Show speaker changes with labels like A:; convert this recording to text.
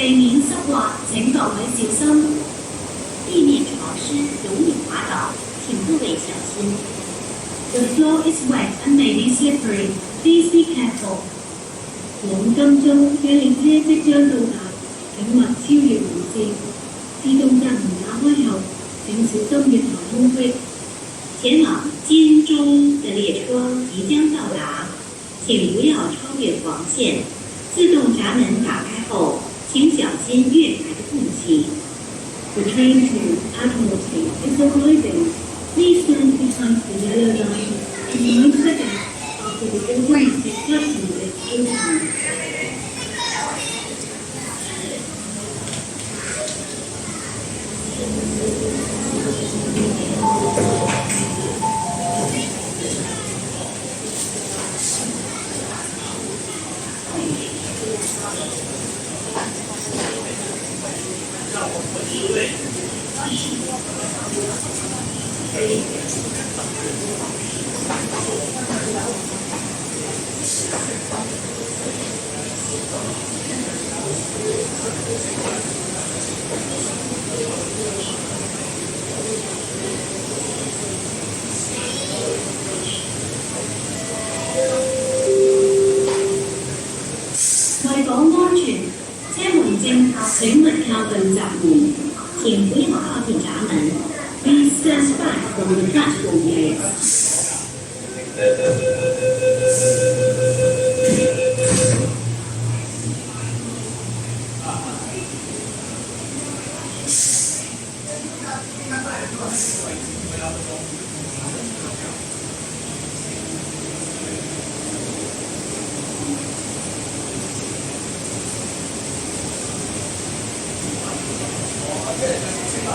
A: 地面湿滑，請各位小心。地面潮湿，容易滑倒，請各位小心。The floor is wet and may be slippery. Please be careful. 往金鐘嘅列車即將到達，請勿超越黃線。自動閘門打開後，請小心月台空隙。前往金鐘的列車即將到達，請不要超越黃線。自動閘門打開後，請小心月台的空隙。The train to R-Train is arriving. Please stand behind the yellow line in 9 seconds after the automatic curtain is opened. 為保安全，車門正靠請勿靠近閘門，請不要靠近閘門。Please stand back from the platform gates.
B: 这个